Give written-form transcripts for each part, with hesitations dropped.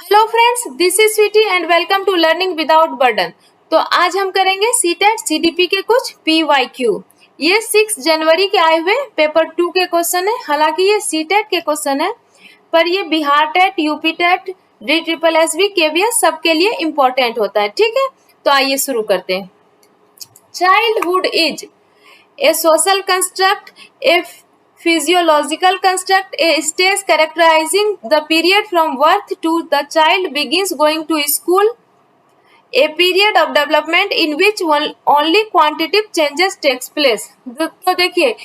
Hello friends, this is Sweety and welcome to learning without burden. तो आज हम करेंगे सीटेट सीडीपी के कुछ पीवाईक्यू। ये 6 जनवरी के आए हुए पेपर 2 के क्वेश्चन है। हालांकि ये सीटेट के क्वेश्चन है, पर ये Bihar TET, UP TET, DSSB, KVS सबके लिए इम्पोर्टेंट होता है। ठीक है, तो आइए शुरू करते हैं। Childhood is a social construct, a physiological construct, a stage characterizing the period from birth to the child begins going to school, a period of development in which only quantitative changes takes place। तो देखिए,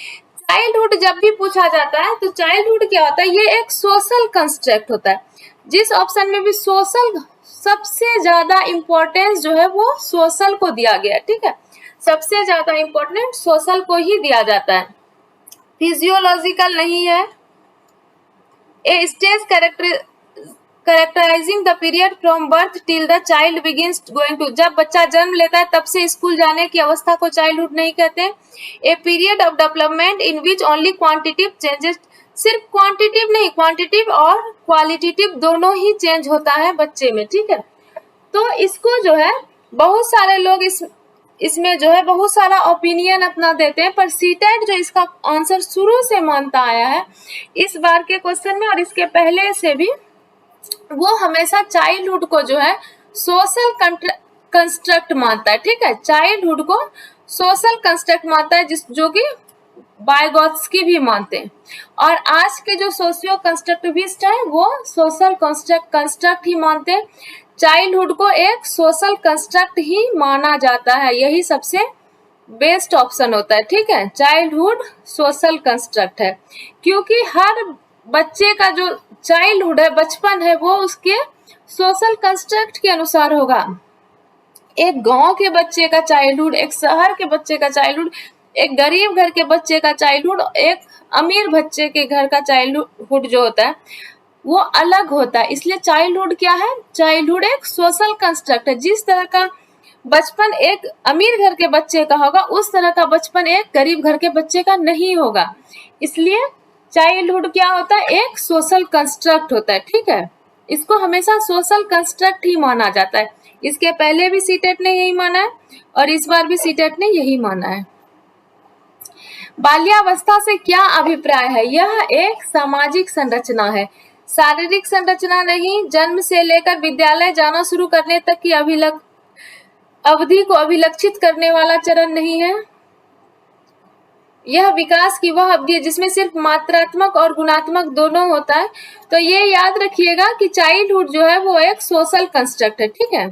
childhood जब भी पूछा जाता है तो childhood क्या होता है, ये एक सोशल कंस्ट्रक्ट होता है। जिस ऑप्शन में भी सोशल सबसे ज्यादा इम्पोर्टेंस जो है वो सोशल को दिया गया है। ठीक है, सबसे ज्यादा इम्पोर्टेंट सोशल को ही दिया जाता है, फिजियोलॉजिकल नहीं है। A stage characterising the period from birth till the child begins going to, जब बच्चा जन्म लेता है तब से स्कूल जाने की अवस्था को चाइल्डहुड नहीं कहते। A period of development in which only quantitative changes, सिर्फ क्वांटिटिव नहीं, क्वांटिटिव और क्वालिटेटिव दोनों ही चेंज होता है बच्चे में। ठीक है, तो इसको जो है बहुत सारे लोग इसमें जो है बहुत सारा ओपिनियन अपना देते हैं, पर सीटेट जो इसका आंसर शुरू से मानता आया है इस बार के क्वेश्चन में और इसके पहले से भी, वो हमेशा चाइल्डहुड को जो है सोशल कंस्ट्रक्ट मानता है। ठीक है, चाइल्डहुड को सोशल कंस्ट्रक्ट मानता है, जो कि वाइगोत्स्की भी मानते हैं। और आज के जो सोशियो कंस्ट्रक्टिविस्ट हैं वो सोशल कंस्ट्रक्ट ही मानते हैं। चाइल्डहुड को एक सोशल कंस्ट्रक्ट ही माना जाता है, यही सबसे बेस्ट ऑप्शन होता है। ठीक है, चाइल्डहुड सोशल कंस्ट्रक्ट है, क्योंकि हर बच्चे का जो चाइल्डहुड है, बचपन है, वो उसके सोशल कंस्ट्रक्ट के अनुसार होगा। एक गांव के बच्चे का चाइल्डहुड, एक शहर के बच्चे का चाइल्डहुड, एक गरीब घर के बच्चे का चाइल्डहुड, एक अमीर बच्चे के घर का चाइल्डहुड जो होता है वो अलग होता है। इसलिए चाइल्डहुड क्या है, चाइल्डहुड एक सोशल कंस्ट्रक्ट है। जिस तरह का बचपन एक अमीर घर के बच्चे का होगा, उस तरह का बचपन एक गरीब घर के बच्चे का नहीं होगा। इसलिए चाइल्डहुड क्या होता है, एक सोशल कंस्ट्रक्ट होता है। ठीक है, इसको हमेशा सोशल कंस्ट्रक्ट ही माना जाता है। इसके पहले भी सीटेट ने यही माना है और इस बार भी सीटेट ने यही माना है। बाल्यावस्था से क्या अभिप्राय है, यह एक सामाजिक संरचना है, शारीरिक संरचना नहीं। जन्म से लेकर विद्यालय जाना शुरू करने तक की अवधि को अभिलक्षित करने वाला चरण नहीं है। यह विकास की वह अवधि है जिसमें सिर्फ मात्रात्मक और गुणात्मक दोनों होता है। तो ये याद रखिएगा कि चाइल्डहुड जो है वो एक सोशल कंस्ट्रक्ट है। ठीक है,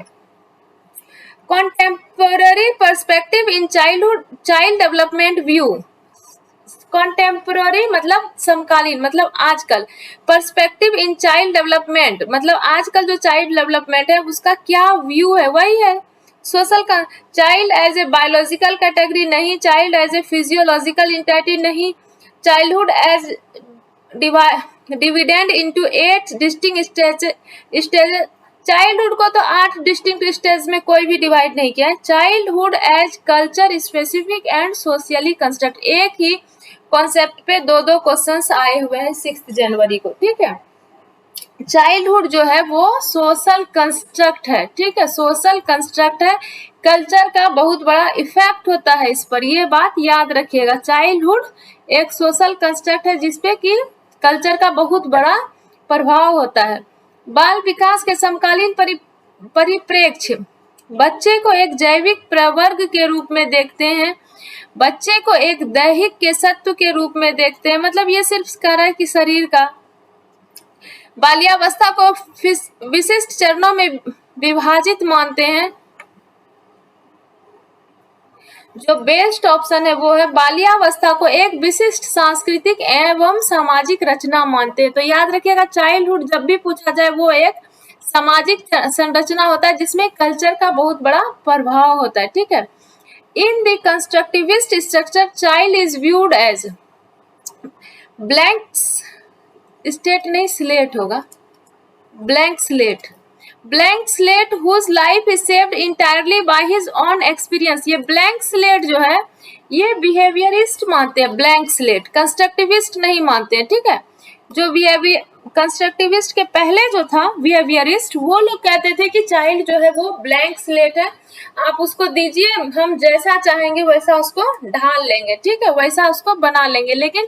contemporary perspective in child development view. Contemporary मतलब समकालीन, मतलब आजकल। पर्सपेक्टिव इन चाइल्ड डेवलपमेंट मतलब आजकल जो चाइल्ड डेवलपमेंट है उसका क्या व्यू है, वही है सोशल का। Child as a biological category नहीं, child as a physiological entity नहीं, childhood as dividend into 8 distinct stage. Childhood को तो 8 डिस्टिंक्ट स्टेज में कोई भी डिवाइड नहीं किया है। Childhood as culture specific and socially construct, एक ही कॉन्सेप्ट पे दो क्वेश्चंस आए हुए हैं 6 जनवरी को। ठीक है, चाइल्डहुड जो है वो सोशल कंस्ट्रक्ट है। ठीक है, सोशल कंस्ट्रक्ट है, कल्चर का बहुत बड़ा इफेक्ट होता है इस पर, ये बात याद रखिएगा। चाइल्डहुड एक सोशल कंस्ट्रक्ट है जिसपे कि कल्चर का बहुत बड़ा प्रभाव होता है। बाल विकास के समकालीन परिप्रेक्ष्य, बच्चे को एक जैविक प्रवर्ग के रूप में देखते हैं, बच्चे को एक दैहिक के सत्व के रूप में देखते हैं। मतलब ये सिर्फ कह रहा है कि शरीर का। बाल्यावस्था को विशिष्ट चरणों में विभाजित मानते हैं। जो बेस्ट ऑप्शन है वो है बाल्यावस्था को एक विशिष्ट सांस्कृतिक एवं सामाजिक रचना मानते हैं। तो याद रखिएगा, चाइल्डहुड जब भी पूछा जाए वो एक सामाजिक संरचना होता है जिसमें कल्चर का बहुत बड़ा प्रभाव होता है। ठीक है, in the constructivist structure child is viewed as blank state नहीं, स्लेट होगा, blank slate. Blank slate whose life is shaped entirely by his own experience. ये ब्लैंक स्लेट जो है ये बिहेवियरिस्ट मानते हैं, ब्लैंक स्लेट, कंस्ट्रक्टिविस्ट नहीं मानते हैं। ठीक है, जो कंस्ट्रक्टिविस्ट के पहले जो था बिहेवियरिस्ट, वो लोग कहते थे कि चाइल्ड जो है वो ब्लैंक स्लेट है, आप उसको दीजिए, हम जैसा चाहेंगे वैसा उसको ढाल लेंगे, ठीक है, वैसा उसको बना लेंगे। लेकिन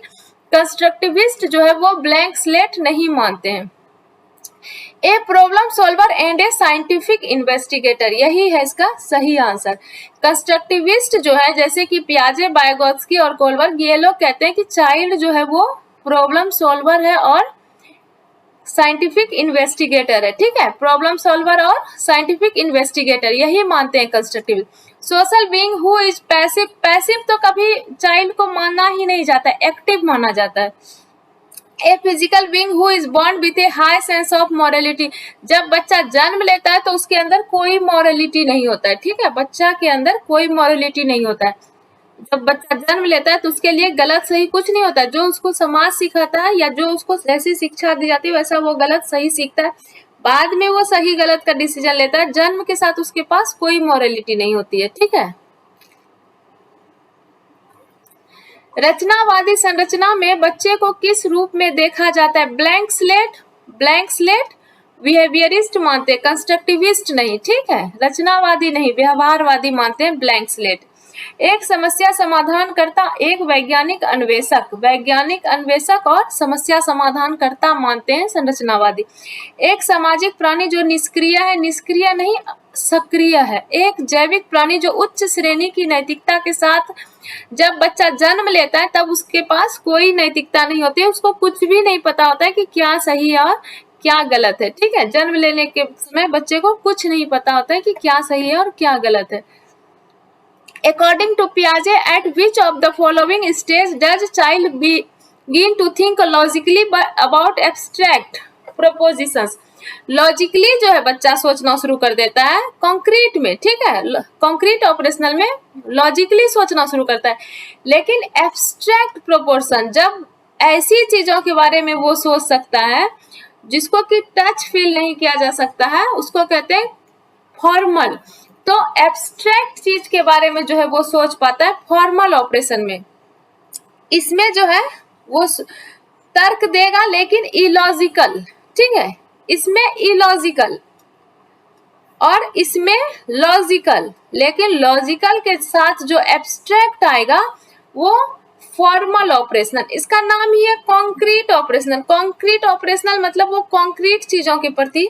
कंस्ट्रक्टिविस्ट जो है वो ब्लैंक स्लेट नहीं मानते हैं। A problem solver and A scientific investigator, यही है इसका सही आंसर। कंस्ट्रक्टिविस्ट जो है जैसे कि पियाजे, वाइगोत्स्की और कोलबर्ग, ये लोग कहते हैं कि चाइल्ड जो है वो प्रॉब्लम सॉल्वर है और साइंटिफिक इन्वेस्टिगेटर है, ठीक है, प्रॉब्लम सॉल्वर और साइंटिफिक इन्वेस्टिगेटर, यही मानते हैं constructive. Social being who is passive, passive तो कभी चाइल्ड को माना ही नहीं जाता, एक्टिव माना जाता है। A physical being who is born with A high sense of morality, जब बच्चा जन्म लेता है तो उसके अंदर कोई मॉरलिटी नहीं होता है, ठीक है, बच्चा के अंदर कोई मॉरलिटी नहीं होता है। जब बच्चा जन्म लेता है तो उसके लिए गलत सही कुछ नहीं होता है, जो उसको समाज सिखाता है या जो उसको जैसी शिक्षा दी जाती है वैसा वो गलत सही सीखता है, बाद में वो सही गलत का डिसीजन लेता है, जन्म के साथ उसके पास कोई मॉरलिटी नहीं होती है, ठीक है। रचनावादी संरचना में बच्चे को किस रूप में देखा जाता है? Blank slate, blank slate behaviourist मानते हैं, कंस्ट्रक्टिविस्ट नहीं, ठीक है, रचनावादी नहीं, व्यवहारवादी मानते हैं ब्लैंक स्लेट। एक समस्या समाधान करता, एक वैज्ञानिक अन्वेषक, वैज्ञानिक अन्वेषक और समस्या समाधान करता मानते हैं संरचनावादी। एक सामाजिक प्राणी जो निष्क्रिय है, निष्क्रिय नहीं सक्रिय है। एक जैविक प्राणी जो उच्च श्रेणी की नैतिकता के साथ, जब बच्चा जन्म लेता है तब उसके पास कोई नैतिकता नहीं होती है, उसको कुछ भी नहीं पता होता है कि क्या सही है और क्या गलत है, ठीक है, जन्म लेने के समय बच्चे को कुछ नहीं पता होता है कि क्या सही है और क्या गलत है। According to Piaget, at which of the following stage does child begin to think logically about abstract propositions? Logically जो है बच्चा सोचना शुरू कर देता है कॉन्क्रीट में, ठीक है, कॉन्क्रीट ऑपरेशनल में लॉजिकली सोचना शुरू करता है, लेकिन एब्स्ट्रैक्ट प्रोपोर्शन, जब ऐसी चीजों के बारे में वो सोच सकता है जिसको कि टच फील नहीं किया जा सकता है, उसको कहते हैं फॉर्मल। तो एब्स्ट्रैक्ट चीज के बारे में जो है वो सोच पाता है फॉर्मल ऑपरेशन में। इसमें जो है वो तर्क देगा लेकिन इलॉजिकल, ठीक है, इसमें इलॉजिकल और इसमें लॉजिकल, लेकिन लॉजिकल के साथ जो एब्स्ट्रैक्ट आएगा वो फॉर्मल ऑपरेशनल, इसका नाम ही है कॉन्क्रीट ऑपरेशनल। कॉन्क्रीट ऑपरेशनल मतलब वो कॉन्क्रीट चीजों के प्रति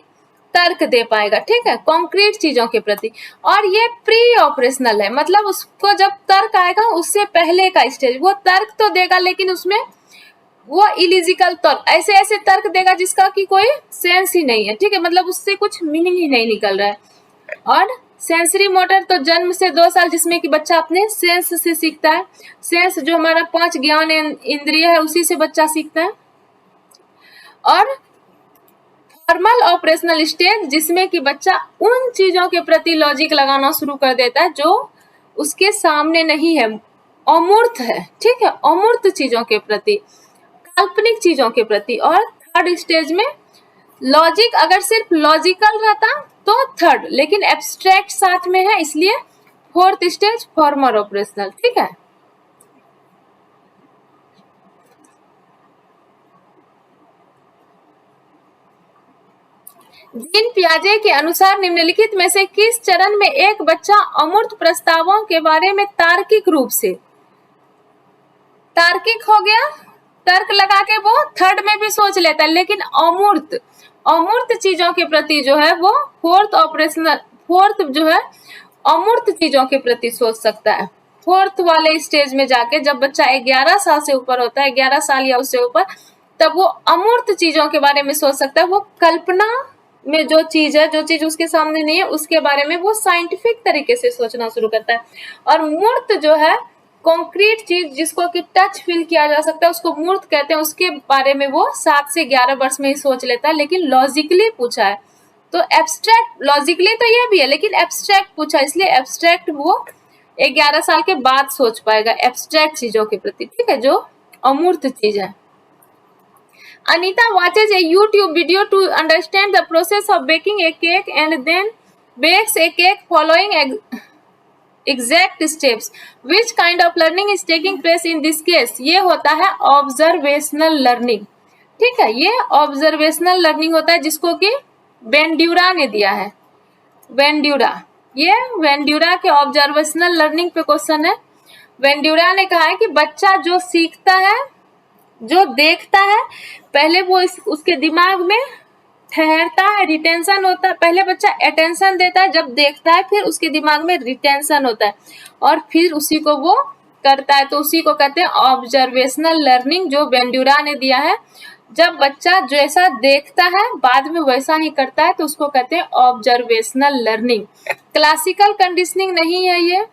तर्क दे पाएगा, ठीक है, कॉन्क्रीट चीजों के प्रति। और ये प्री ऑपरेशनल है, मतलब उसको जब तर्क आएगा उससे पहले का स्टेज, वो तर्क तो देगा लेकिन उसमें वो इलिजिकल तर्क, ऐसे ऐसे तर्क देगा जिसका कि कोई सेंस ही नहीं है, ठीक है, मतलब उससे कुछ मीनिंग ही नहीं निकल रहा है। और सेंसरी मोटर तो जन्म से 2 साल, जिसमें कि बच्चा अपने सेंस से सीखता है, सेंस जो हमारा 5 ज्ञान इंद्रिय है उसी से बच्चा सीखता है। और फॉर्मल ऑपरेशनल स्टेज जिसमें कि बच्चा उन चीजों के प्रति लॉजिक लगाना शुरू कर देता है जो उसके सामने नहीं है, अमूर्त है, ठीक है, अमूर्त चीजों के प्रति, काल्पनिक चीजों के प्रति। और थर्ड स्टेज में लॉजिक, अगर सिर्फ लॉजिकल रहता तो थर्ड, लेकिन एब्स्ट्रैक्ट साथ में है इसलिए फोर्थ स्टेज फॉर्मल ऑपरेशनल, ठीक है। जीन पियाजे के अनुसार निम्नलिखित में से किस चरण में एक बच्चा अमूर्त प्रस्तावों के बारे में तार्किक रूप से तार्किक हो गया, तर्क लगा के वो थर्ड में भी सोच लेता है, लेकिन अमूर्त अमूर्त चीजों के प्रति जो है वो फोर्थ जो है अमूर्त चीजों के प्रति सोच सकता है। फोर्थ वाले स्टेज में जाके जब बच्चा 11 साल से ऊपर होता है, 11 साल या उससे ऊपर, तब वो अमूर्त चीजों के बारे में सोच सकता है। वो कल्पना में जो चीज है, जो चीज उसके सामने नहीं है, उसके बारे में वो साइंटिफिक तरीके से सोचना शुरू करता है। और मूर्त जो है कॉन्क्रीट चीज जिसको कि टच फील किया जा सकता है उसको मूर्त कहते हैं, उसके बारे में वो 7 से 11 वर्ष में ही सोच लेता है। लेकिन लॉजिकली पूछा है तो एब्स्ट्रैक्ट, लॉजिकली तो ये भी है लेकिन एब्स्ट्रैक्ट पूछा, इसलिए एब्स्ट्रैक्ट वो 11 साल के बाद सोच पाएगा एब्स्ट्रैक्ट चीजों के प्रति, ठीक है, जो अमूर्त चीज है। Anita watches a YouTube video to understand the process of baking a cake and then bakes a cake following exact steps. Which kind of learning is taking place in this case? ये होता है observational learning, ठीक है, ये observational learning होता है जिसको कि वेंड्यूरा ने दिया है। वेंड्यूरा, ये वेंड्यूरा के ऑब्जर्वेशनल लर्निंग पे क्वेश्चन है। वेंड्यूरा ने कहा है कि बच्चा जो सीखता है, जो देखता है, पहले वो उसके दिमाग में ठहरता है, रिटेंशन होता है। पहले बच्चा अटेंशन देता है, जब देखता है फिर उसके दिमाग में रिटेंशन होता है और फिर उसी को वो करता है, तो उसी को कहते हैं ऑब्जर्वेशनल लर्निंग, जो वेंड्यूरा ने दिया है। जब बच्चा जैसा देखता है बाद में वैसा ही करता है तो उसको कहते हैं ऑब्जर्वेशनल लर्निंग। क्लासिकल कंडीशनिंग नहीं है ये,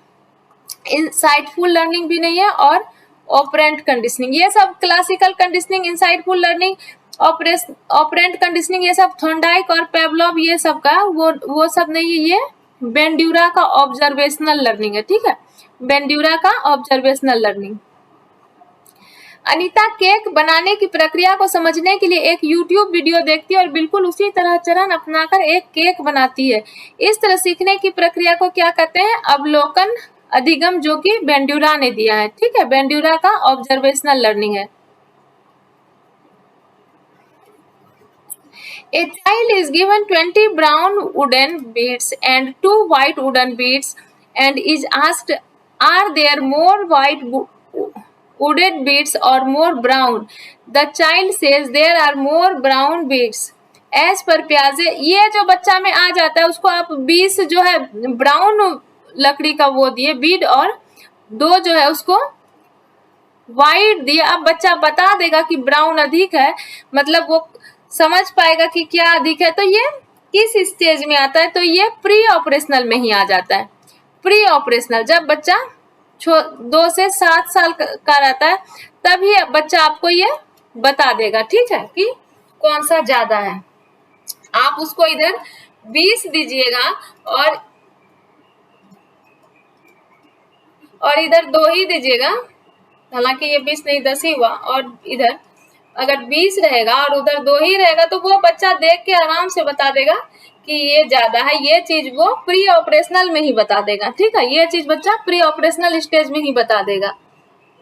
इंसाइटफुल लर्निंग भी नहीं है, और ऑपरेंट कंडीशनिंग, ये सब classical conditioning, insightful learning, operant conditioning, ये सब थॉर्नडाइक और पेवलोव ये सब का वो सब नहीं है, ये वेंड्यूरा का ऑब्जर्वेशनल लर्निंग है। ठीक है, वेंड्यूरा का ऑब्जर्वेशनल लर्निंग। अनीता केक बनाने की प्रक्रिया को समझने के लिए एक YouTube वीडियो देखती है और बिल्कुल उसी तरह चरण अपनाकर एक केक बनाती है। इस तरह सीखने की प्रक्रिया को क्या कहते हैं? अवलोकन अधिगम, जो कि वेंड्यूरा ने दिया है। ठीक है, वेंड्यूरा का ऑब्जर्वेशनल लर्निंग है। A child is given 20 brown wooden beads and 2 white wooden beads and is asked, are there more white wooden beads or more brown? The child says there are more brown beads. As per Piaget, ये जो बच्चा में आ जाता है उसको आप 20 जो है ब्राउन लकड़ी का वो दिए बीड और 2 जो है उसको व्हाइट दिया। अब बच्चा बता देगा कि ब्राउन अधिक है, मतलब वो समझ पाएगा कि क्या अधिक है। तो ये किस स्टेज में आता है? तो ये प्री ऑपरेशनल में ही आ जाता है। प्री ऑपरेशनल, जब बच्चा 2 से 7 साल का रहता है तभी बच्चा आपको ये बता देगा। ठीक है, कि कौन सा ज्यादा है। आप उसको इधर 20 दीजिएगा और इधर 2 ही दीजिएगा, हालांकि ये 20 नहीं 10 ही हुआ, और इधर अगर 20 रहेगा और उधर 2 ही रहेगा तो वो बच्चा देख के आराम से बता देगा कि ये ज्यादा है। ये चीज वो प्री ऑपरेशनल में ही बता देगा। ठीक है, ये चीज बच्चा प्री ऑपरेशनल स्टेज में ही बता देगा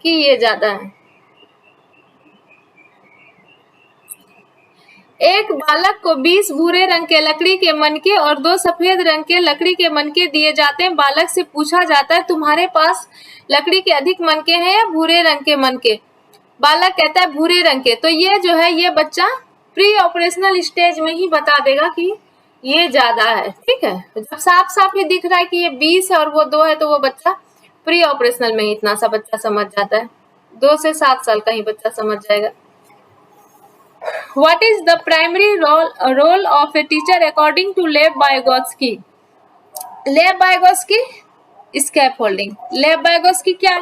कि ये ज्यादा है। एक बालक को 20 भूरे रंग के लकड़ी के मनके और 2 सफेद रंग के लकड़ी के मनके दिए जाते हैं। बालक से पूछा जाता है, तुम्हारे पास लकड़ी के अधिक मनके हैं या भूरे रंग के मनके? बालक कहता है भूरे रंग के। तो ये जो है ये बच्चा प्री ऑपरेशनल स्टेज में ही बता देगा कि ये ज्यादा है। ठीक है, जब साफ साफ ये दिख रहा है कि ये 20 है और वो 2 है तो वो बच्चा प्री ऑपरेशनल में ही इतना सा बच्चा समझ जाता है। 2 से 7 साल का ही बच्चा समझ जाएगा। What is the primary role of a teacher according to Lev Vygotsky? Lev Vygotsky, scaffolding. लेव वाइगोस्की क्या?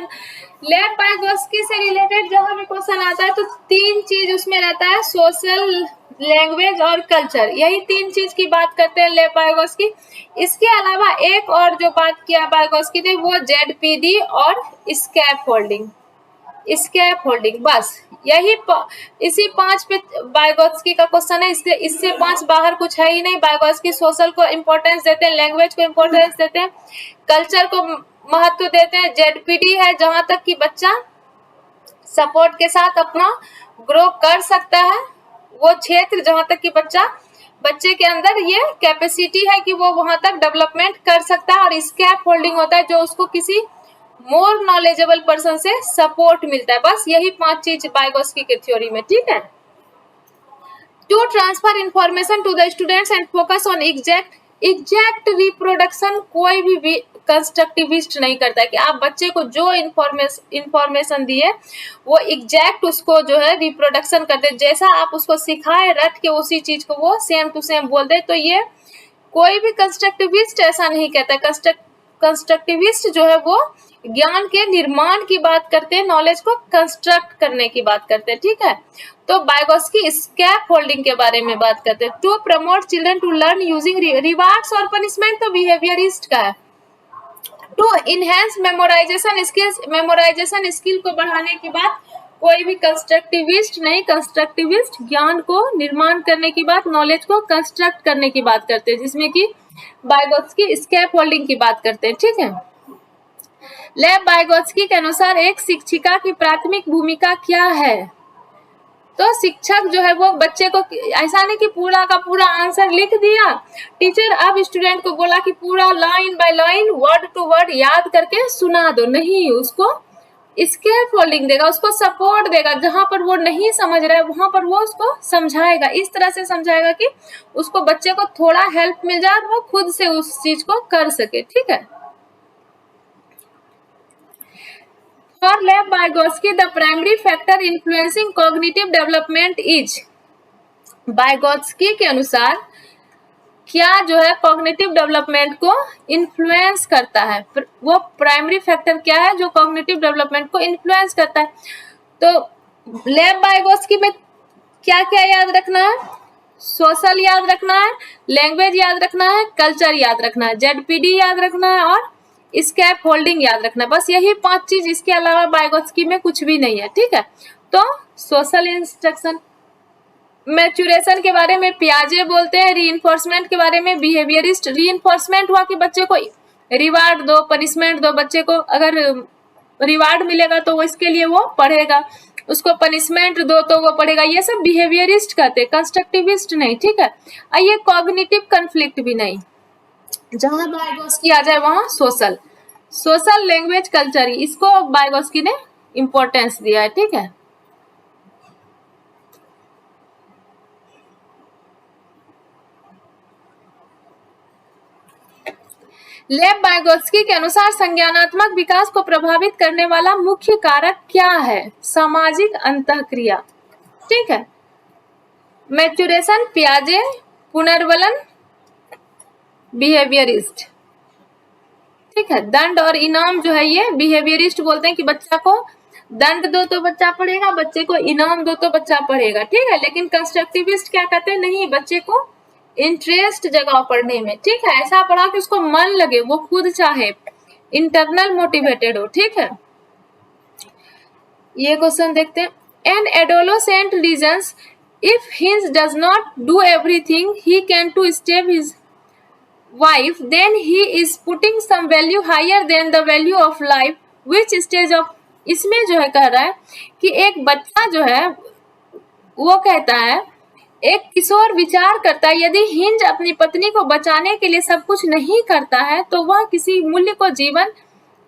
लेव वाइगोस्की से रिलेटेड जहां भी क्वेश्चन आता है तो 3 चीज उसमें रहता है, सोशल, लैंग्वेज और कल्चर। यही 3 चीज की बात करते हैं लेव वाइगोस्की। इसके अलावा एक और जो बात किया वाइगोस्की ने वो जेडपीडी और स्कैफोल्डिंग। स्कैफोल्डिंग, बस यही इसी 5 पे वाइगोत्स्की का क्वेश्चन है। इससे 5 बाहर कुछ है ही नहीं। वाइगोत्स्की सोशल को इम्पोर्टेंस देते हैं, लैंग्वेज को इम्पोर्टेंस देते हैं, कल्चर को महत्व देते हैं। जेडपीडी है जहां तक कि बच्चा सपोर्ट के साथ अपना ग्रो कर सकता है, वो क्षेत्र जहां तक कि बच्चे के अंदर ये कैपेसिटी है कि वो वहां तक डेवलपमेंट कर सकता है। और स्कैफोल्डिंग होता है जो उसको किसी मोर नॉलेजेबल पर्सन से सपोर्ट मिलता है। बस यही 5 चीज वाइगोत्स्की के थ्योरी में। ठीक है, to transfer information to the students and focus on exact reproduction कोई भी कंस्ट्रक्टिविस्ट नहीं करता है कि आप बच्चे को जो इंफॉर्मेशन दिए वो एग्जैक्ट उसको जो है रिप्रोडक्शन कर दे, जैसा आप उसको सिखाए रट के उसी चीज को वो सेम टू सेम बोल दे। तो ये कोई भी कंस्ट्रक्टिविस्ट ऐसा नहीं कहता। कंस्ट्रक्टिविस्ट जो है वो ज्ञान के निर्माण की बात करते हैं, नॉलेज को कंस्ट्रक्ट करने की बात करते हैं। ठीक है, तो वाइगोत्स्की स्कैफोल्डिंग के बारे में बात करते हैं। To promote children to learn using rewards और पनिशमेंट तो बिहेवियरिस्ट का है। To enhance memorisation skills, memorisation skill को बढ़ाने की बात कोई भी कंस्ट्रक्टिविस्ट नहीं। कंस्ट्रक्टिविस्ट ज्ञान को निर्माण करने की बात, नॉलेज को कंस्ट्रक्ट करने की बात करते हैं, जिसमें कि वाइगोत्स्की स्कैफोल्डिंग की बात करते हैं। ठीक है, लेव वाइगोत्स्की के अनुसार एक शिक्षिका की प्राथमिक भूमिका क्या है? तो शिक्षक जो है वो बच्चे को ऐसा नहीं कि पूरा का पूरा आंसर लिख दिया, टीचर अब स्टूडेंट को बोला कि पूरा line by line word to word याद करके सुना दो, नहीं, उसको स्कैफोल्डिंग देगा, उसको सपोर्ट देगा, जहां पर वो नहीं समझ रहा है वहां पर वो उसको समझाएगा, इस तरह से समझाएगा कि उसको बच्चे को थोड़ा हेल्प मिल जाए और वो खुद से उस चीज को कर सके। ठीक है। For Lev Vygotsky, the primary factor influencing cognitive development is, Vygotsky के अनुसार क्या जो है कॉग्निटिव डेवलपमेंट को इन्फ्लुएंस करता है, वो प्राइमरी फैक्टर क्या है जो कॉग्निटिव डेवलपमेंट को इन्फ्लुएंस करता है। तो लेव वाइगोत्स्की में क्या क्या याद रखना है, सोशल याद रखना है, लैंग्वेज याद रखना है, कल्चर याद रखना है, जेडपीडी याद रखना है और स्कैप होल्डिंग याद रखना है, बस यही 5 चीज, इसके अलावा वाइगोत्स्की में कुछ भी नहीं है। ठीक है। तो सोशल इंस्ट्रक्शन, मैच्योरेशन के बारे में पियाजे बोलते हैं, रीइंफोर्समेंट के बारे में बिहेवियरिस्ट। रीइंफोर्समेंट हुआ कि बच्चे को रिवार्ड दो, पनिशमेंट दो, बच्चे को अगर रिवार्ड मिलेगा तो वो इसके लिए वो पढ़ेगा, उसको पनिशमेंट दो तो वो पढ़ेगा, ये सब बिहेवियरिस्ट कहते हैं, कंस्ट्रक्टिविस्ट नहीं। ठीक है। ये कॉग्निटिव कन्फ्लिक्ट भी नहीं, जहां वाइगोत्स्की आ जाए वहां सोशल, सोशल लैंग्वेज कल्चर, इसको वाइगोत्स्की ने इंपॉर्टेंस दिया है। ठीक है। लेव वाइगोत्स्की के अनुसार संज्ञानात्मक विकास को प्रभावित करने वाला मुख्य कारक क्या है, सामाजिक अंतःक्रिया। ठीक है। मैच्योरेशन पियाजे, पुनर्वलन बिहेवियरिस्ट। ठीक है। दंड और इनाम जो है ये बिहेवियरिस्ट बोलते हैं कि बच्चा को दंड दो तो बच्चा पढ़ेगा, बच्चे को इनाम दो तो बच्चा पढ़ेगा। ठीक है। लेकिन कंस्ट्रक्टिविस्ट क्या कहते हैं, नहीं, बच्चे को इंटरेस्ट जगाओ पढ़ने में। ठीक है। ऐसा पढ़ा कि उसको मन लगे, वो खुद चाहे, इंटरनल मोटिवेटेड हो। ठीक है। ये क्वेश्चन देखते हैं। An adolescent reasons if his does not do everything he can to step his wife, then he is putting some value higher than the value of life, which stage of, इसमें जो है कह रहा है कि एक बच्चा जो है वो कहता है, एक किशोर विचार करता है, यदि हिंज अपनी पत्नी को बचाने के लिए सब कुछ नहीं करता है तो वह किसी मूल्य को जीवन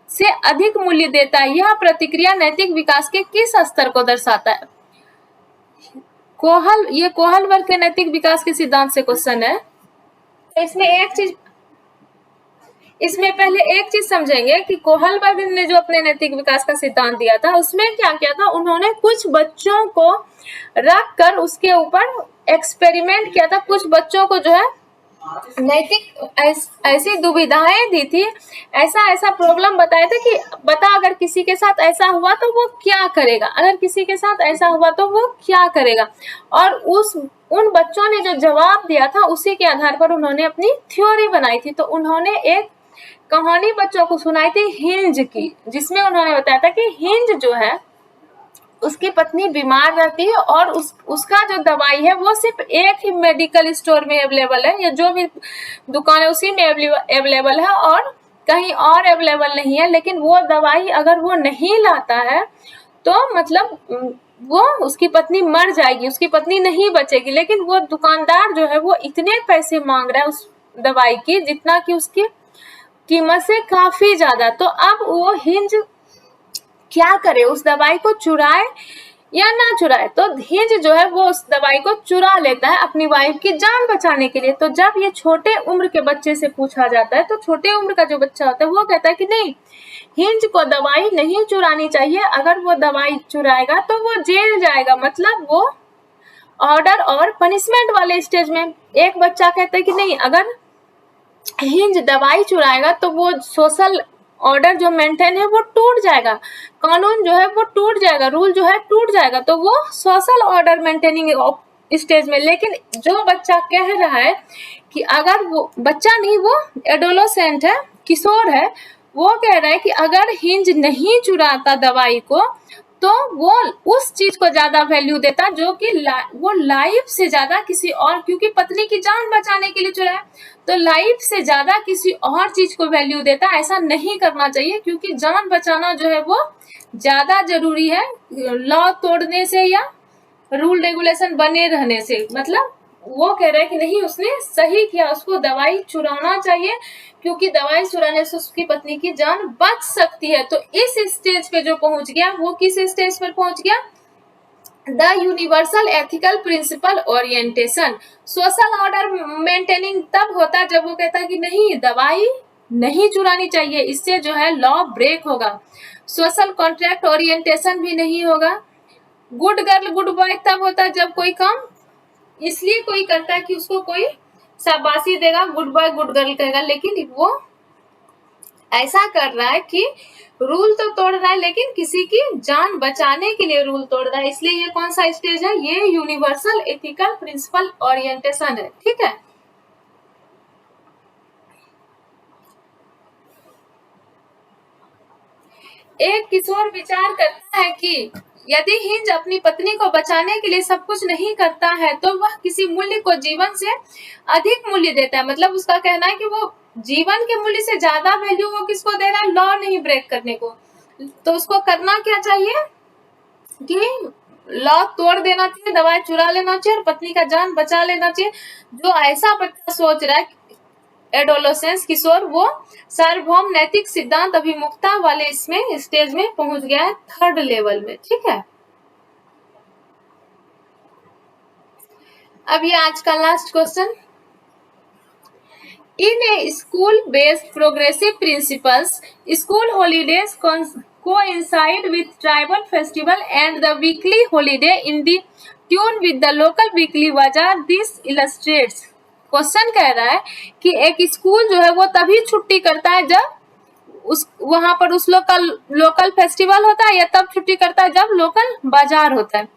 से अधिक मूल्य देता है। यह प्रतिक्रिया नैतिक विकास के किस स्तर को दर्शाता है? ये कोहलबर्ग के नैतिक विकास के सिद्धांत से क्वेश्चन है। इसमें पहले एक चीज समझेंगे कि कोहलबर्ग ने जो अपने नैतिक विकास का सिद्धांत दिया था उसमें क्या किया था, उन्होंने कुछ बच्चों को रख कर उसके ऊपर एक्सपेरिमेंट किया था, कुछ बच्चों को जो है नैतिक ऐसी दुविधाएं दी थी, ऐसा प्रॉब्लम बताया था कि बता अगर किसी के साथ ऐसा हुआ तो वो क्या करेगा, अगर किसी के साथ ऐसा हुआ तो वो क्या करेगा, और उन बच्चों ने जो जवाब दिया था उसी के आधार पर उन्होंने अपनी थ्योरी बनाई थी। तो उन्होंने एक कहानी बच्चों को सुनाई थी हिंज की, जिसमें उन्होंने बताया था कि हिंज जो है उसकी पत्नी बीमार रहती है और उसका जो दवाई है वो सिर्फ एक ही मेडिकल स्टोर में अवेलेबल है, या जो भी दुकान है उसी में अवेलेबल है और कहीं और अवेलेबल नहीं है। लेकिन वो दवाई अगर वो नहीं लाता है तो मतलब वो उसकी पत्नी मर जाएगी, उसकी पत्नी नहीं बचेगी। लेकिन वो दुकानदार जो है वो इतने पैसे मांग रहा है उस दवाई की जितना कि उसकी कीमत से काफी ज्यादा। तो अब वो हिंज क्या करे, उस दवाई को चुराए या ना चुराए? तो हिंज जो है वो उस दवाई को चुरा लेता है अपनी वाइफ की जान बचाने के लिए। तो जब ये छोटे उम्र के बच्चे से पूछा जाता है तो छोटे उम्र का जो बच्चा होता है वो कहता है कि नहीं, हिंज को दवाई नहीं चुरानी चाहिए, अगर वो दवाई चुराएगा तो वो जेल जाएगा, मतलब वो ऑर्डर और पनिशमेंट वाले स्टेज में। एक बच्चा कहता है कि नहीं, अगर हिंज दवाई चुराएगा तो वो सोशल ऑर्डर जो मेंटेन है वो टूट जाएगा, कानून जो है वो टूट जाएगा, रूल जो है टूट जाएगा, तो वो सोशल ऑर्डर मेंटेनिंग स्टेज में। लेकिन जो बच्चा कह रहा है कि अगर वो बच्चा नहीं, वो एडोलेसेंट है, किशोर है, वो कह रहा है कि अगर हिंज नहीं चुराता दवाई को तो वो उस चीज को ज्यादा वैल्यू देता जो कि वो लाइफ से ज्यादा किसी और, क्योंकि पत्नी की जान बचाने के लिए चुराया, तो लाइफ से ज्यादा किसी और चीज को वैल्यू देता। ऐसा नहीं करना चाहिए क्योंकि जान बचाना जो है वो ज्यादा जरूरी है लॉ तोड़ने से या रूल रेगुलेशन बने रहने से, मतलब वो कह रहा है कि नहीं उसने सही किया, उसको दवाई चुराना चाहिए क्योंकि दवाई चुराने से उसकी पत्नी की जान बच सकती है। तो इस स्टेज पे जो पहुंच गया वो किस स्टेज पर पहुंच गया? The universal ethical principle orientation. Social order maintaining तब होता है जब वो कहता है कि नहीं दवाई नहीं चुरानी चाहिए, इससे जो है लॉ ब्रेक होगा। सोशल कॉन्ट्रैक्ट ओरिएंटेशन भी नहीं होगा। गुड गर्ल गुड बॉय तब होता है जब कोई काम इसलिए कोई करता है कि उसको कोई शाबाशी देगा, गुड बॉय गुड गर्ल कहेगा, लेकिन वो ऐसा कर रहा है कि रूल तो तोड़ रहा है लेकिन किसी की जान बचाने के लिए रूल तोड़ रहा है। इसलिए ये कौन सा स्टेज है? ये यूनिवर्सल एथिकल प्रिंसिपल ओरिएंटेशन है। ठीक है, एक किशोर विचार करता है कि यदि हिंज अपनी पत्नी को बचाने के लिए सब कुछ नहीं करता है तो वह किसी मूल्य को जीवन से अधिक मूल्य देता है। मतलब उसका कहना है कि वो जीवन के मूल्य से ज्यादा वैल्यू वो किसको दे रहा है? लॉ नहीं ब्रेक करने को। तो उसको करना क्या चाहिए कि लॉ तोड़ देना चाहिए, दवाई चुरा लेना चाहिए और पत्नी का जान बचा लेना चाहिए। जो ऐसा बच्चा सोच रहा है एडोलोसेंस किशोर, वो सार्वभौम नैतिक सिद्धांत अभिमुखता वाले इसमें स्टेज में पहुंच गया है, थर्ड लेवल में। ठीक है, अब ये आज का last question. In A school based progressive principles, school holidays coincide with tribal festival and the weekly holiday in the tune with the local weekly bazaar. This illustrates, question कह रहा है कि एक स्कूल जो है वो तभी छुट्टी करता है जब उस वहां पर उस लोकल फेस्टिवल होता है, या तब छुट्टी करता है जब लोकल बाजार होता है।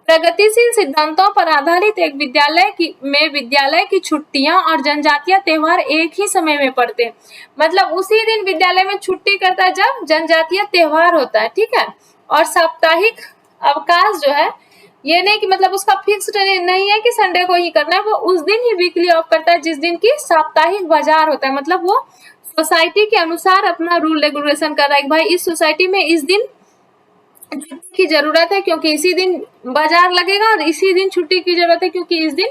प्रगतिशील सिद्धांतों पर आधारित एक विद्यालय की छुट्टियां और जनजातीय त्योहार एक ही समय में पड़ते हैं। मतलब उसी दिन विद्यालय में छुट्टी करता है जब जनजातीय त्योहार होता है। ठीक है, और साप्ताहिक अवकाश जो है ये नहीं कि मतलब उसका फिक्स्ड नहीं है कि संडे को ही करना है, वो उस दिन ही वीकली ऑफ करता है जिस दिन की साप्ताहिक बाजार होता है। मतलब वो सोसाइटी के अनुसार अपना रूल रेगुलेशन कर रहा है कि भाई इस सोसाइटी में इस दिन छुट्टी की जरूरत है क्योंकि इसी दिन बाजार लगेगा, और इसी दिन छुट्टी की जरूरत है क्योंकि इस दिन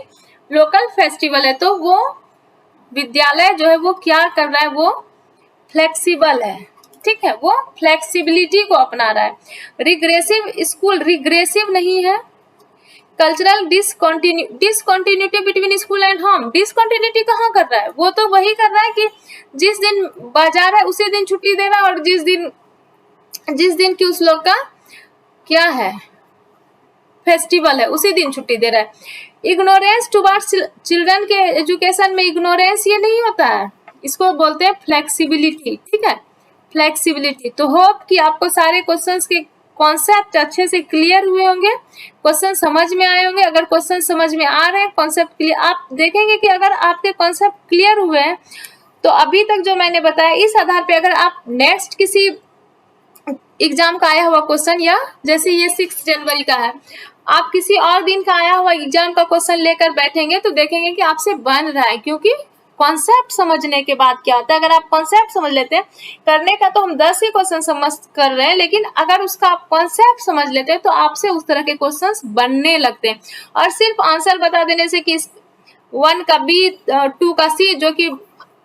लोकल फेस्टिवल है। तो वो विद्यालय जो है वो क्या कर रहा है? वो फ्लेक्सिबल है। ठीक है, वो फ्लेक्सिबिलिटी को अपना रहा है। रिग्रेसिव स्कूल रिग्रेसिव नहीं है। Cultural discontinuity between school and home, discontinuity कहाँ कर रहा है? वो तो वही कर रहा है कि जिस दिन बाजार है उसी दिन छुट्टी दे रहा है, और जिस दिन की उस लोग का क्या है फेस्टिवल है उसी दिन छुट्टी दे रहा है। इग्नोरेंस टुवर्ड्स चिल्ड्रन के एजुकेशन में इग्नोरेंस ये नहीं होता है, इसको बोलते हैं फ्लेक्सिबिलिटी। ठीक है, फ्लेक्सिबिलिटी। तो होप कि आपको सारे क्वेश्चंस के कॉन्सेप्ट अच्छे से क्लियर हुए होंगे, क्वेश्चन समझ में आए होंगे। अगर क्वेश्चन समझ में आ रहे हैं, कॉन्सेप्ट क्लियर, आप देखेंगे कि अगर आपके कॉन्सेप्ट क्लियर हुए हैं तो अभी तक जो मैंने बताया इस आधार पे अगर आप नेक्स्ट किसी एग्जाम का आया हुआ क्वेश्चन, या जैसे ये 6 जनवरी का है, आप किसी और दिन का आया हुआ एग्जाम का क्वेश्चन लेकर बैठेंगे तो देखेंगे कि आपसे बन रहा है, क्योंकि कॉन्सेप्ट समझने के बाद क्या होता है, अगर आप कॉन्सेप्ट समझ लेते हैं, करने का तो हम 10 ही क्वेश्चन समझ कर रहे हैं, लेकिन अगर उसका आप कॉन्सेप्ट समझ लेते हैं तो आपसे उस तरह के क्वेश्चंस बनने लगते हैं। और सिर्फ आंसर बता देने से कि 1 का बी 2 का सी जो कि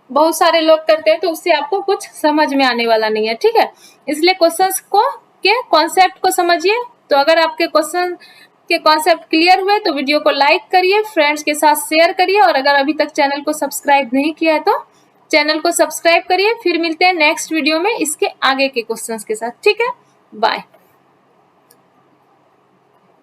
बहुत सारे लोग करते हैं, तो उससे आपको कुछ समझ में आने वाला नहीं है। ठीक है, इसलिए क्वेश्चंस को के कॉन्सेप्ट को समझिए। तो अगर आपके क्वेश्चन के कॉन्सेप्ट क्लियर हुए तो वीडियो को लाइक करिए, फ्रेंड्स के साथ शेयर करिए, और अगर अभी तक चैनल को सब्सक्राइब नहीं किया है तो चैनल को सब्सक्राइब करिए। फिर मिलते हैं नेक्स्ट वीडियो में इसके आगे के क्वेश्चंस के साथ। ठीक है, बाय।